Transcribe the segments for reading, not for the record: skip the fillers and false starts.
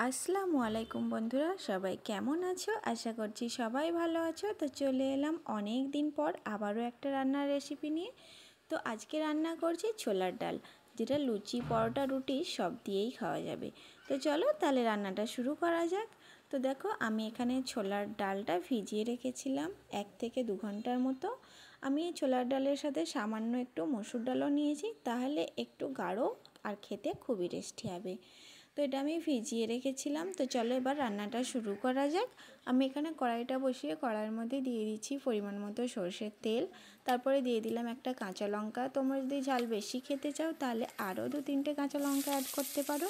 আসসালামু আলাইকুম বন্ধুরা, সবাই কেমন আছো? আশা করছি সবাই ভালো আছো। তো চলে এলাম অনেক দিন পর আবারও একটা রান্নার রেসিপি নিয়ে। তো আজকে রান্না করছি ছোলার ডাল, যেটা লুচি, পরোটা, রুটি সব দিয়েই খাওয়া যাবে। তো চলো তাহলে রান্নাটা শুরু করা যাক। তো দেখো, আমি এখানে ছোলার ডালটা ভিজিয়ে রেখেছিলাম 1 থেকে 2 ঘন্টার মতো। আমি এই ছোলার ডালের সাথে সামান্য একটু মসুর ডালও নিয়েছি, তাহলে একটু গাঢ় আর খেতে খুবই টেস্টি হবে। তো এটা আমি ভিজিয়ে রেখেছিলাম। তো চলো এবার রান্নাটা শুরু করা যাক। আমি এখানে কড়াইটা বসিয়ে কড়াইয়ের মধ্যে দিয়ে দিচ্ছি পরিমাণ মতো সরষের তেল। তারপরে দিয়ে দিলাম একটা কাঁচা লঙ্কা। তোমরা যদি ঝাল বেশি খেতে চাও তাহলে আরও 2-3টে কাঁচা লঙ্কা অ্যাড করতে পারো।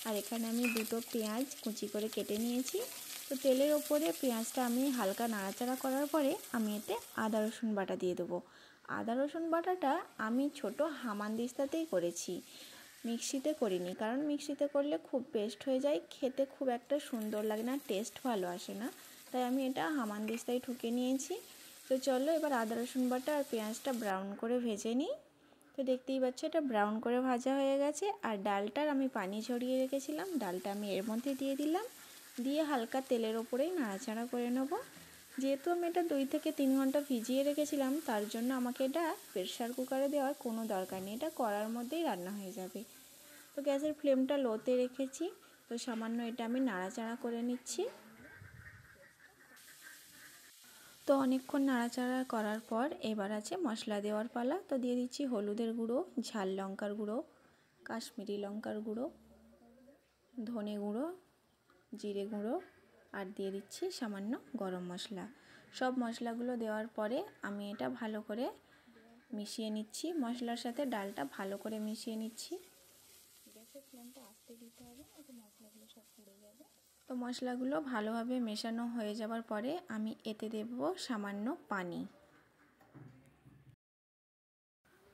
আর এখানে আমি 2টো পেঁয়াজ কুচি করে কেটে নিয়েছি। তো তেলের ওপরে পেঁয়াজটা আমি হালকা নাড়াচাড়া করার পরে আমি এতে আদা রসুন বাটা দিয়ে দেবো। আদা রসুন বাটাটা আমি ছোটো হামানদিস্তাতেই করেছি, মিক্সিতে করিনি, কারণ মিক্সিতে করলে খুব পেস্ট হয়ে যায়, খেতে খুব একটা সুন্দর লাগে না, টেস্ট ভালো আসে না। তাই আমি এটা হামানদিস্তায় ঠুকে নিয়েছি। তো চলো এবার আদা রসুন বাটা আর পেঁয়াজটা ব্রাউন করে ভেজে নিই। তো দেখতেই পাচ্ছ এটা ব্রাউন করে ভাজা হয়ে গেছে। আর ডালটার আমি পানি ঝরিয়ে রেখেছিলাম, ডালটা আমি এর মধ্যে দিয়ে দিলাম, দিয়ে হালকা তেলের ওপরেই নাড়াচাড়া করে নেব। যেহেতু আমি এটা 2 থেকে 3 ঘন্টা ভিজিয়ে রেখেছিলাম, তার জন্য আমাকে এটা প্রেসার কুকারে দেওয়ার কোনো দরকার নেই, এটা কড়ার মধ্যেই রান্না হয়ে যাবে। তো গ্যাসের ফ্লেমটা লোতে রেখেছি। তো সামান্য এটা আমি নাড়াচাড়া করে নিচ্ছি। তো অনেকক্ষণ নাড়াচাড়া করার পর এবার আছে মশলা দেওয়ার পালা। তো দিয়ে দিচ্ছি হলুদের গুঁড়ো, ঝাল লঙ্কার গুঁড়ো, কাশ্মীরি লঙ্কার গুঁড়ো, ধনে গুঁড়ো, জিরে গুঁড়ো, আর দিয়ে দিচ্ছি সামান্য গরম মশলা। সব মশলাগুলো দেওয়ার পরে আমি এটা ভালো করে মিশিয়ে নিচ্ছি, মশলার সাথে ডালটা ভালো করে মিশিয়ে নিচ্ছি। গ্যাসের ফ্লেমটা আস্তে দিতে হবে, এতে মশলাগুলো সব পুড়ে যাবে। তো মশলাগুলো ভালোভাবে মেশানো হয়ে যাওয়ার পরে আমি এতে দেব সামান্য পানি।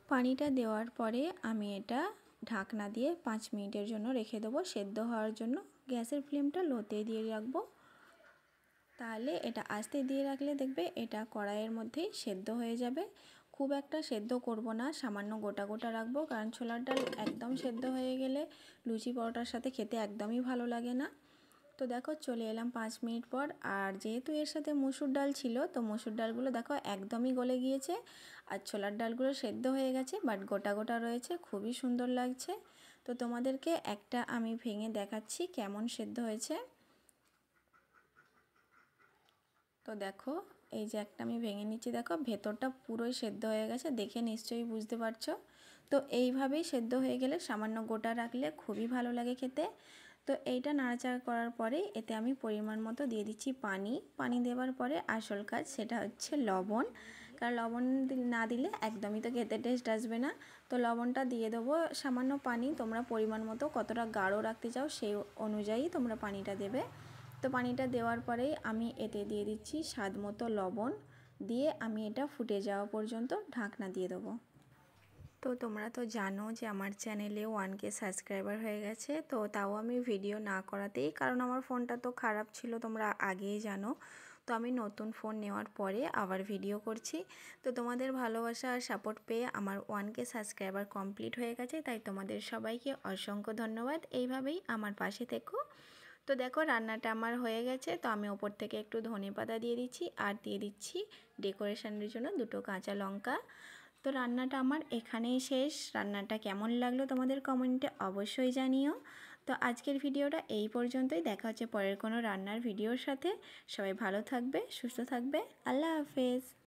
পানিটা দেওয়ার পরে আমি এটা ঢাকনা দিয়ে 5 মিনিটের জন্য রেখে দেবো সেদ্ধ হওয়ার জন্য। গ্যাসের ফ্লেমটা লোতে দিয়ে রাখবো, তাহলে এটা আস্তে দিয়ে রাখলে দেখবে এটা কড়াইয়ের মধ্যেই সেদ্ধ হয়ে যাবে। খুব একটা সেদ্ধ করব না, সামান্য গোটা গোটা রাখবো, কারণ ছোলার ডাল একদম সেদ্ধ হয়ে গেলে লুচি পরোটার সাথে খেতে একদমই ভালো লাগে না। তো দেখো চলে এলাম 5 মিনিট পর, আর যেহেতু এর সাথে মসুর ডাল ছিল, তো মসুর ডালগুলো দেখো একদমই গলে গিয়েছে, আর ছোলার ডালগুলো সেদ্ধ হয়ে গেছে, বাট গোটা গোটা রয়েছে, খুবই সুন্দর লাগছে। তো তোমাদেরকে একটা আমি ভেঙে দেখাচ্ছি কেমন সেদ্ধ হয়েছে। তো দেখো এই যে একটা আমি ভেঙে নিচ্ছি, দেখো ভেতরটা পুরোই সেদ্ধ হয়ে গেছে, দেখে নিশ্চয়ই বুঝতে পারছো। তো এইভাবেই সেদ্ধ হয়ে গেলে সামান্য গোটা রাখলে খুবই ভালো লাগে খেতে। তো এইটা নাড়াচাড়া করার পরে এতে আমি পরিমাণ মতো দিয়ে দিচ্ছি পানি। পানি দেওয়ার পরে আসল কাজ সেটা হচ্ছে লবণ, কারণ লবণ না দিলে একদমই তো খেতে টেস্ট আসবে না। তো লবণটা দিয়ে দেবো সামান্য পানি, তোমরা পরিমাণ মতো কতটা গাঢ় রাখতে চাও সেই অনুযায়ী তোমরা পানিটা দেবে। তো পানিটা দেওয়ার পরেই আমি এতে দিয়ে দিচ্ছি স্বাদ মতো লবণ, দিয়ে আমি এটা ফুটে যাওয়া পর্যন্ত ঢাকনা দিয়ে দেবো। তো তোমরা তো জানো যে আমার চ্যানেলে 1K সাবস্ক্রাইবার হয়ে গেছে, তো তাও আমি ভিডিও না করাতেই, কারণ আমার ফোনটা তো খারাপ ছিল তোমরা আগেই জানো। তো আমি নতুন ফোন নেওয়ার পরে আবার ভিডিও করছি। তো তোমাদের ভালোবাসা আর সাপোর্ট পেয়ে আমার 1K সাবস্ক্রাইবার কমপ্লিট হয়ে গেছে, তাই তোমাদের সবাইকে অসংখ্য ধন্যবাদ। এইভাবেই আমার পাশে থেকো। তো দেখো রান্নাটা আমার হয়ে গেছে। তো আমি ওপর থেকে একটু ধনেপাতা দিয়ে দিচ্ছি, আর দিয়ে দিচ্ছি ডেকোরেশনের জন্য 2টো কাঁচা লঙ্কা। তো রান্নাটা আমার এখানেই শেষ। রান্নাটা কেমন লাগলো তোমাদের কমেন্টে অবশ্যই জানিও। তো আজকের ভিডিওটা এই পর্যন্তই, দেখা হচ্ছে পরের কোনো রান্নার ভিডিওর সাথে। সবাই ভালো থাকবে, সুস্থ থাকবে, আল্লাহ হাফেজ।